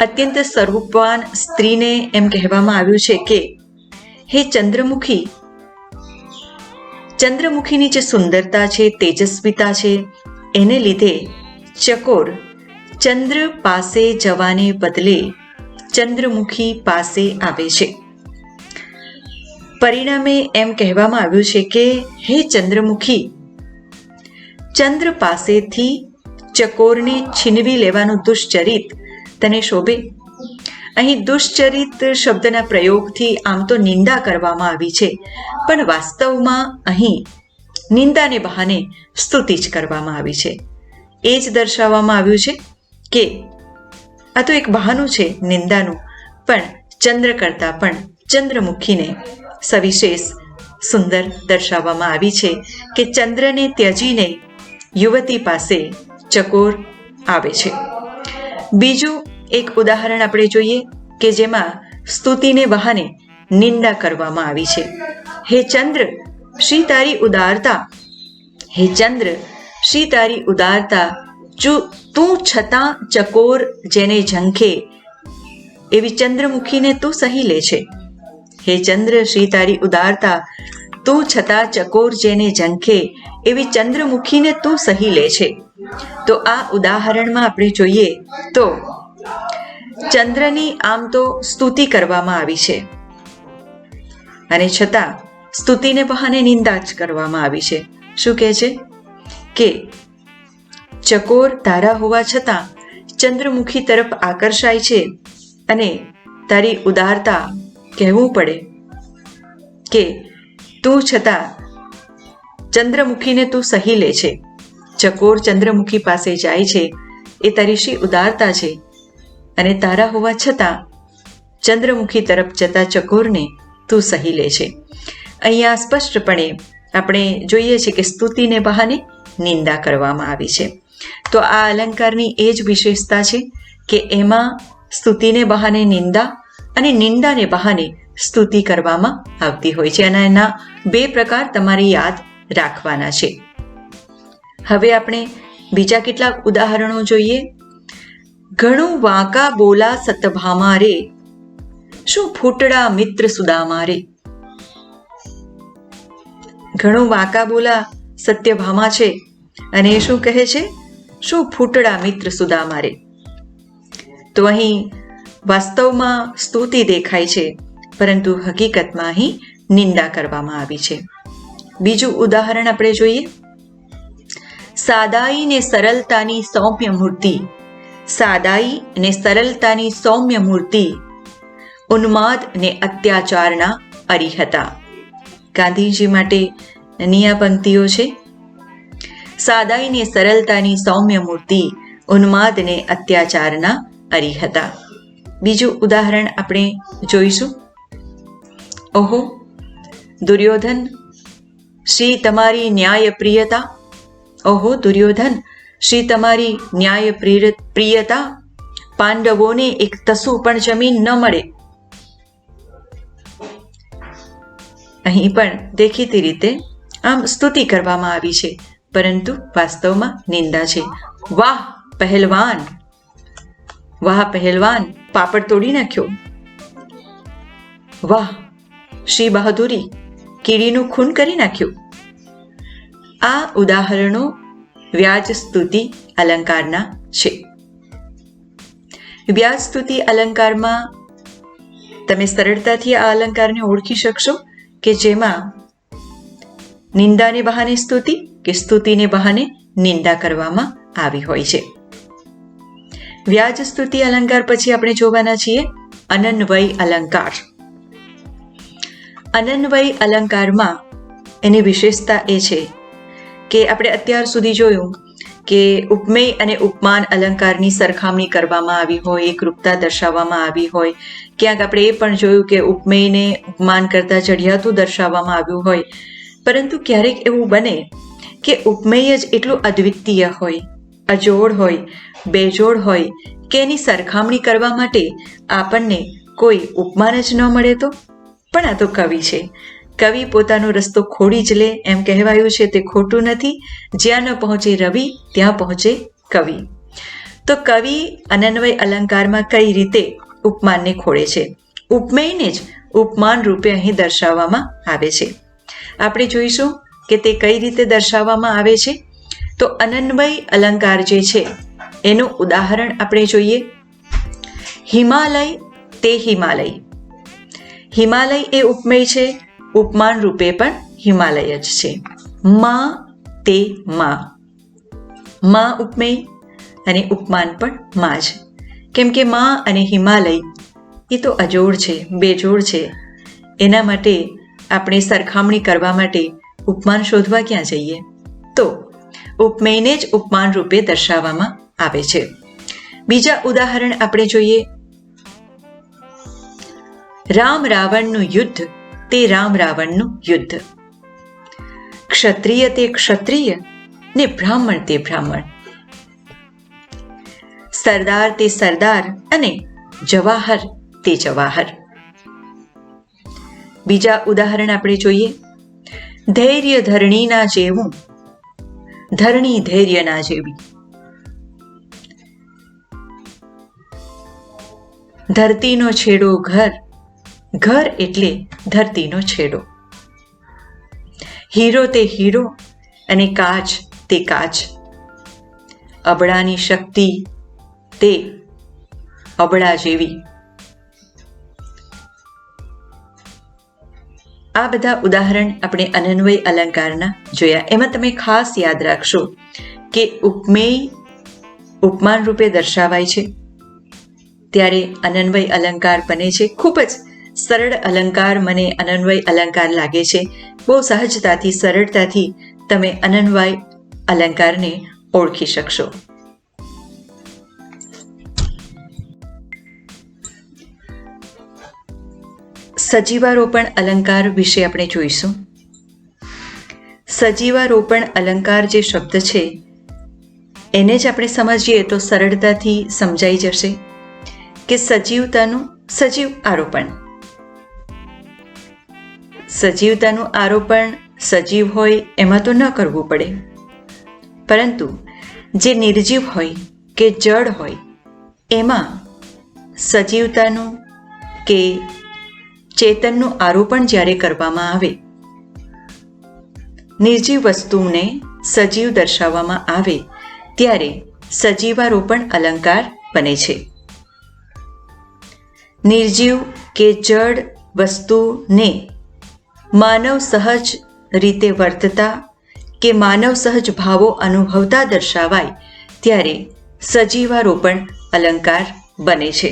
અત્યંત સ્વરૂપવાન સ્ત્રીને એમ કહેવામાં આવ્યું છે કે હે ચંદ્રમુખી, ચંદ્રમુખીની જે સુંદરતા છે, તેજસ્વીતા છે, એને લીધે ચકોર ચંદ્ર પાસે જવાને બદલે ચંદ્રમુખી પાસે આવે છે. પરિણામે એમ કહેવામાં આવ્યું છે કે હે ચંદ્રમુખી, ચંદ્ર પાસેથી ચકોરને છીનવી લેવાનું દુશ્ચરિત તને શોભે. અહીં દુશ્ચરિત શબ્દના પ્રયોગથી આમ તો નિંદા કરવામાં આવી છે, પણ વાસ્તવમાં અહીં નિંદાને બહાને સ્તુતિ જ કરવામાં આવી છે. એ જ દર્શાવવામાં આવ્યું છે કે આ તો એક બહાનું છે નિંદાનું, પણ ચંદ્ર કરતાં પણ ચંદ્રમુખીને સવિશેષ સુંદર દર્શાવવામાં આવી છે કે ચંદ્રને ત્યજીને યુવતી પાસે ચકોર આવે છે. બીજું એક ઉદાહરણ આપણે જોઈએ કે જેમાં સ્તુતિને બહાને નિંદા કરવામાં આવી છે. હે ચંદ્ર, શી તારી ઉદારતા, હે ચંદ્ર, શી તારી ઉદારતા, તું છતાં ચકોર જેને ઝંખે એવી ચંદ્રમુખીને તું સહી લે છે. હે ચંદ્ર, શ્રી તારી ઉદારતા, તું છતાં ચકોર જેને ઝંખે એવી ચંદ્રમુખીને તું સહી લે છે. તો આ ઉદાહરણમાં આપણે જોઈએ તો ચંદ્રની આમ તો સ્તુતિ કરવામાં આવી છે અને છતાં સ્તુતિને બહાને નિંદા જ કરવામાં આવી છે. શું કહે છે કે ચકોર તારા હોવા છતાં ચંદ્રમુખી તરફ આકર્ષાય છે અને તારી ઉદારતા કહેવું પડે કે તું છતાં ચંદ્રમુખીને તું સહી લે છે. ચકોર ચંદ્રમુખી પાસે જાય છે એ તારી શી ઉદારતા છે અને તારા હોવા છતાં ચંદ્રમુખી તરફ જતા ચકોરને તું સહી લે છે. અહીંયા સ્પષ્ટપણે આપણે જોઈએ છે કે સ્તુતિને બહાને નિંદા કરવામાં આવી છે. તો આ અલંકારની એ જ વિશેષતા છે કે એમાં સ્તુતિને બહાને નિંદા અને નિંદાને બહાને સ્તુતિ કરવામાં આવતી હોય છે અને એના બે પ્રકાર તમારે યાદ રાખવાના છે. હવે આપણે બીજા કેટલાક ઉદાહરણો જોઈએ. ઘણું વાંકા બોલા સતભામા રે, શું ફૂટડા મિત્ર સુદામા રે. ઘણું વાંકા બોલા સત્યભામા છે અને એ શું કહે છે, શું ફૂટડા મિત્ર સુદામા રે. તો અહીં વાસ્તવમાં સ્તુતિ દેખાય છે પરંતુ હકીકતમાં અહીં નિંદા કરવામાં આવી છે. બીજું ઉદાહરણ આપણે જોઈએ. સાદાઈ ને સરળતાની સૌમ્ય મૂર્તિ, સાદાઈ ને સરળતાની સૌમ્ય મૂર્તિ, ઉન્માદ ને અત્યાચારના અરિહતા. ગાંધીજી માટેની આ પંક્તિઓ છે. સાદાઈ ને સરળતાની સૌમ્ય મૂર્તિ, ઉન્માદ ને અત્યાચારના અરિહતા. બીજું ઉદાહરણ આપણે જોઈશું. ઓહો દુર્યોધન, શ્રી તમારી ન્યાય પ્રિયતા, ઓહો દુર્યોધન, શ્રી તમારી ન્યાય પ્રિયતા, પાંડવોને એક તસુ પણ જમીન ન મળે. અહીં પણ દેખીતી રીતે આમ સ્તુતિ કરવામાં આવી છે પરંતુ વાસ્તવમાં નિંદા છે. વાહ પહેલવાન, વાહ પહેલવાન, પાપડ તોડી નાખ્યો. વાહ શ્રી બહાદુરી, કીડીનું ખૂન કરી નાખ્યું. આ ઉદાહરણો વ્યાજ સ્તુતિ અલંકારના છે. વ્યાજ સ્તુતિ અલંકારમાં તમે સરળતાથી આ અલંકારને ઓળખી શકશો કે જેમાં નિંદાને બહાને સ્તુતિ કે સ્તુતિને બહાને નિંદા કરવામાં આવી હોય છે. વ્યાજ સ્તુતિ અલંકાર પછી આપણે જોવાના છીએ અનન્વય અલંકાર. અનન્વય અલંકારમાં એની વિશેષતા એ છે કે આપણે અત્યાર સુધી જોયું કે ઉપમેય અને ઉપમાન અલંકારની સરખામણી કરવામાં આવી હોય, એકરૂપતા દર્શાવવામાં આવી હોય. ક્યાંક આપણે એ પણ જોયું કે ઉપમેયને ઉપમાન કરતાં ચઢિયાતું દર્શાવવામાં આવ્યું હોય. પરંતુ ક્યારેક એવું બને કે ઉપમેય જ એટલું અદ્વિતીય હોય, અજોડ હોય, બેજોડ હોય કે એની સરખામણી કરવા માટે આપણને કોઈ ઉપમાન જ ન મળે. તો પણ આ તો કવિ છે, કવિ પોતાનો રસ્તો ખોડી જ લે એમ કહેવાયું છે તે ખોટું નથી. જ્યાં ન પહોંચે રવિ ત્યાં પહોંચે કવિ. તો કવિ અનન્વય અલંકારમાં કઈ રીતે ઉપમાનને ખોળે છે, ઉપમેયને જ ઉપમાન રૂપે અહીં દર્શાવવામાં આવે છે. આપણે જોઈશું કે તે કઈ રીતે દર્શાવવામાં આવે છે. તો અનન્વય અલંકાર જે છે એનું ઉદાહરણ આપણે જોઈએ. હિમાલય તે હિમાલય. હિમાલય એ ઉપમેય છે, ઉપમાન રૂપે પણ હિમાલય જ છે. માં તે માં, માં ઉપમેય અને ઉપમાન પણ માં જ. કેમ કે માં અને હિમાલય એ તો અજોડ છે, બેજોડ છે. એના માટે આપણે સરખામણી કરવા માટે ઉપમાન શોધવા ક્યાં જઈએ. તો ઉપમેયને જ ઉપમાન રૂપે દર્શાવવામાં આવે છે. બીજા ઉદાહરણ આપણે જોઈએ. રામ રાવણનું યુદ્ધ તે રામ રાવણનું યુદ્ધ. ક્ષત્રિય તે ક્ષત્રિય ને બ્રાહ્મણ તે બ્રાહ્મણ. સરદાર તે સરદાર અને જવાહર તે જવાહર. બીજા ઉદાહરણ આપણે જોઈએ. ધૈર્ય ધરણીના જેવું, ધરણી ધૈર્યના જેવી. ધરતીનો છેડો ઘર, ઘર એટલે ધરતીનો છેડો. હીરો તે હીરો અને કાચ તે કાચ. અબળાની શક્તિ તે અબળા જેવી. આ બધા ઉદાહરણ આપણે અનન્વય અલંકારના જોયા. એમાં તમે ખાસ યાદ રાખશો કે ઉપમેય ઉપમાન રૂપે દર્શાવાય છે ત્યારે અનન્વય અલંકાર બને છે. ખૂબ જ સરળ અલંકાર મને અનન્વય અલંકાર લાગે છે. બહુ સહજતાથી સરળતાથી તમે અનન્વય અલંકારને ઓળખી શકશો. સજીવારોપણ અલંકાર વિશે આપણે જોઈશું. સજીવારોપણ અલંકાર જે શબ્દ છે એને જ આપણે સમજીએ તો સરળતાથી સમજાઈ જશે કે સજીવતાનું સજીવ આરોપણ. સજીવતાનું આરોપણ સજીવ હોય એમાં તો ન કરવું પડે, પરંતુ જે નિર્જીવ હોય કે જડ હોય એમાં સજીવતાનું કે ચેતનનું આરોપણ જ્યારે કરવામાં આવે, નિર્જીવ વસ્તુને સજીવ દર્શાવવામાં આવે ત્યારે સજીવારોપણ અલંકાર બને છે. નિર્જીવ કે જડ વસ્તુને માનવ સહજ રીતે વર્તતા કે માનવ સહજ ભાવો અનુભવતા દર્શાવાય ત્યારે સજીવારોપણ અલંકાર બને છે.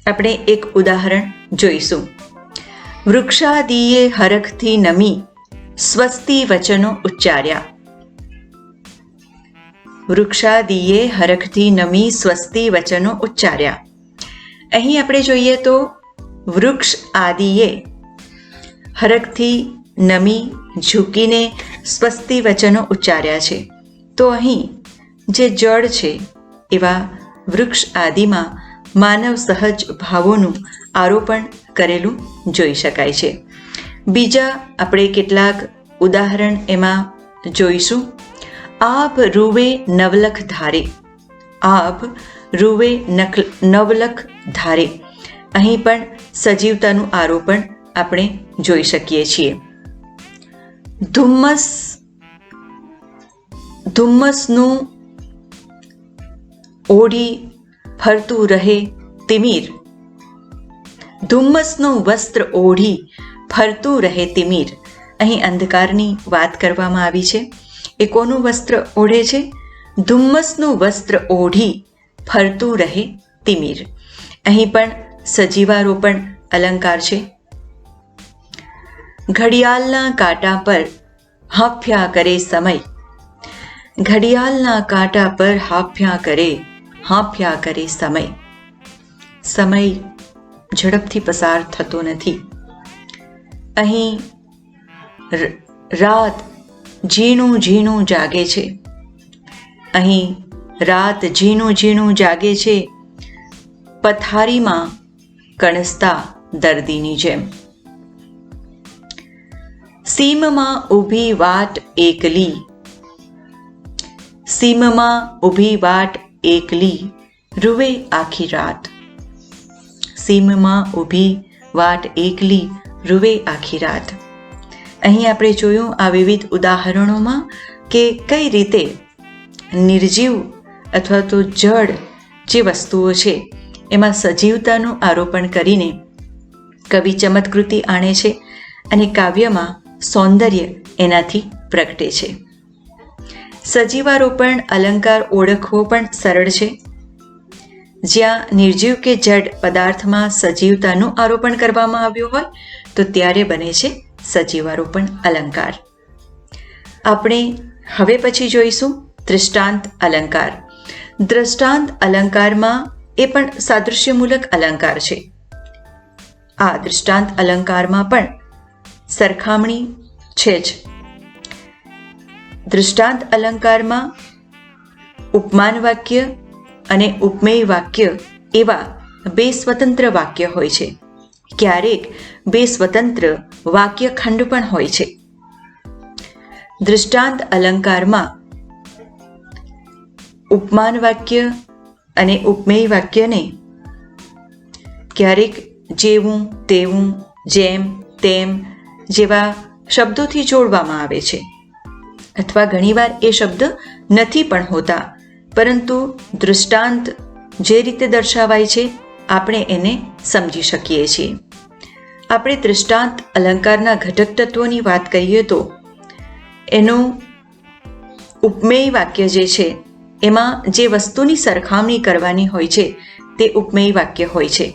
આપણે એક ઉદાહરણ જોઈશું. વૃક્ષાદિએ હરખથી નમી સ્વસ્તિ વચનો ઉચ્ચાર્યા. વૃક્ષાદિએ હરખથી નમી સ્વસ્તિ વચનો ઉચ્ચાર્યા. અહીં આપણે જોઈએ તો વૃક્ષ આદિએ હરખથી નમી ઝૂકીને સ્વસ્તિ વચનો ઉચ્ચાર્યા છે. તો અહીં જે જળ છે એવા વૃક્ષ આદિમાં માનવ સહજ ભાવોનું આરોપણ કરેલું જોઈ શકાય છે. બીજા આપણે કેટલાક ઉદાહરણ એમાં જોઈશું. આભ રૂવે નવલખ ધારે. આભ રૂવે નવલખ ધારે. અહીં પણ સજીવતાનું આરોપણ આપણે જોઈ શકીએ છીએ. ધુમ્મસનું ઓઢી ફરતું રહે તિમિર. ધુમ્મસનું વસ્ત્ર ઓઢી ફરતું રહે તિમિર. અહીં અંધકારની વાત કરવામાં આવી છે. એ કોનું વસ્ત્ર ઓઢે છે? ધુમ્મસનું વસ્ત્ર ઓઢી ફરતું રહે તિમિર. અહીં પણ સજીવારોપણ અલંકાર છે. ઘડિયાળના કાંટા પર હાંફ્યા કરે સમય. ઘડિયાળના કાંટા પર હાંફ્યા કરે સમય. સમય ઝડપથી પસાર થતો નથી. અહીં રાત ઝીણું ઝીણું જાગે છે. અહીં રાત ઝીણું ઝીણું જાગે છે, પથારીમાં કણસતા દર્દીની જેમ. સીમમાં ઊભી વાટ એકલી. સીમમાં ઊભી વાટ એકલી રૂવે આખી રાત. સીમમાં ઊભી વાટ એકલી રૂવે આખી રાત. અહીં આપણે જોયું આ વિવિધ ઉદાહરણોમાં કે કઈ રીતે નિર્જીવ અથવા તો જડ જે વસ્તુઓ છે એમાં સજીવતાનું આરોપણ કરીને કવિ ચમત્કૃતિ આણે છે અને કાવ્યમાં સૌંદર્ય એનાથી પ્રગટે છે. સજીવારોપણ અલંકાર ઓળખવો પણ સરળ છે. જ્યાં નિર્જીવ કે જડ પદાર્થમાં સજીવતાનું આરોપણ કરવામાં આવ્યું હોય તો ત્યારે બને છે સજીવારોપણ અલંકાર. આપણે હવે પછી જોઈશું દૃષ્ટાંત અલંકાર. દૃષ્ટાંત અલંકારમાં એ પણ સાદૃશ્યમૂલક અલંકાર છે. આ દૃષ્ટાંત અલંકારમાં પણ સરખામણી છે જ. દૃષ્ટાંત અલંકારમાં ઉપમાન વાક્ય અને ઉપમેય વાક્ય એવા બે સ્વતંત્ર વાક્ય હોય છે. ક્યારેક બે સ્વતંત્ર વાક્યખંડ પણ હોય છે. દૃષ્ટાંત અલંકારમાં ઉપમાન વાક્ય અને ઉપમેય વાક્યને ક્યારેક જેવું, તેવું, જેમ, તેમ જેવા શબ્દોથી જોડવામાં આવે છે, અથવા ઘણીવાર એ શબ્દ નથી પણ હોતા, પરંતુ દૃષ્ટાંત જે રીતે દર્શાવાય છે આપણે એને સમજી શકીએ છીએ. આપણે દૃષ્ટાંત અલંકારના ઘટક તત્વોની વાત કરીએ તો એનું ઉપમેય વાક્ય જે છે એમાં જે વસ્તુની સરખામણી કરવાની હોય છે તે ઉપમેય વાક્ય હોય છે.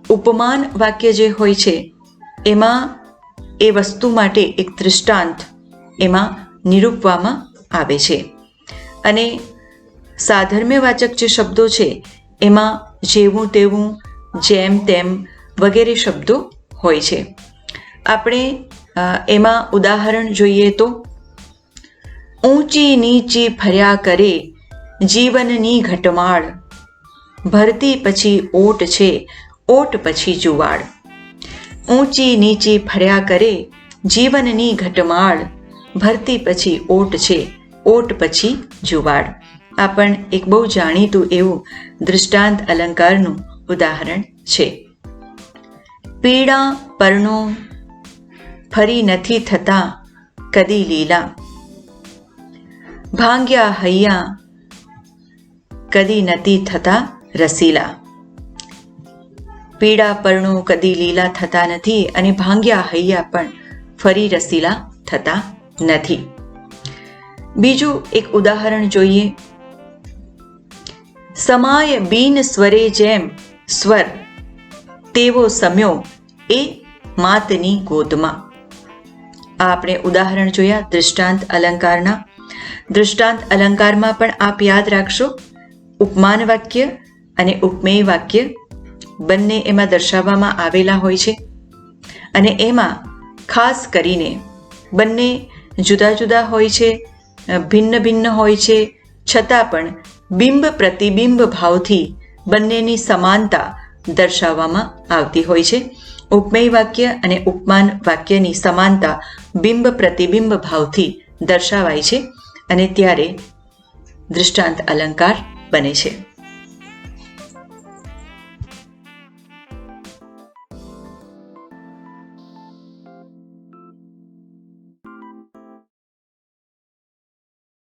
ઉપમાન વાક્ય જે હોય છે એમાં એ વસ્તુ માટે એક દૃષ્ટાંત એમાં નિરૂપવામાં આવે છે. અને સાધર્મ્યવાચક જે શબ્દો છે એમાં જેવું, તેવું, જેમ, તેમ વગેરે શબ્દો હોય છે. આપણે એમાં ઉદાહરણ જોઈએ તો ઊંચી નીચી ફર્યા કરે જીવનની ઘટમાળ, ભરતી પછી ઓટ છે ઓટ પછી જુવાળ. ઊંચી નીચી ફર્યા કરે જીવનની ઘટમાળ, ભરતી પછી ઓટ છે ઓટ પછી જુવાળ. આ પણ એક બહુ જાણીતું એવું દૃષ્ટાંત અલંકારનું ઉદાહરણ છે. પીળા પરણો ફરી નથી થતા કદી લીલા, ભાંગ્યા હૈયા કદી નથી થતા રસીલા. પીળા પરણો કદી લીલા થતા નથી અને ભાંગ્યા હૈયા પણ ફરી રસીલા થતા નથી. બીજું એક ઉદાહરણ જોઈએ. સમાય બીન સ્વરે જેમ સ્વર તેવો સમ્યો એ માતની ગોદમાં. આ આપણે ઉદાહરણ જોયા દૃષ્ટાંત અલંકારના. દૃષ્ટાંત અલંકારમાં પણ આપ યાદ રાખશો, ઉપમાન વાક્ય અને ઉપમેય વાક્ય બંને એમાં દર્શાવવામાં આવેલા હોય છે. અને એમાં ખાસ કરીને બંને જુદા જુદા હોય છે, ભિન્ન ભિન્ન હોય છે, છતાં પણ બિંબ પ્રતિબિંબ ભાવથી બંનેની સમાનતા દર્શાવવામાં આવતી હોય છે. ઉપમેય વાક્ય અને ઉપમાન વાક્યની સમાનતા બિંબ પ્રતિબિંબ ભાવથી દર્શાવાય છે અને ત્યારે દૃષ્ટાંત અલંકાર બને છે.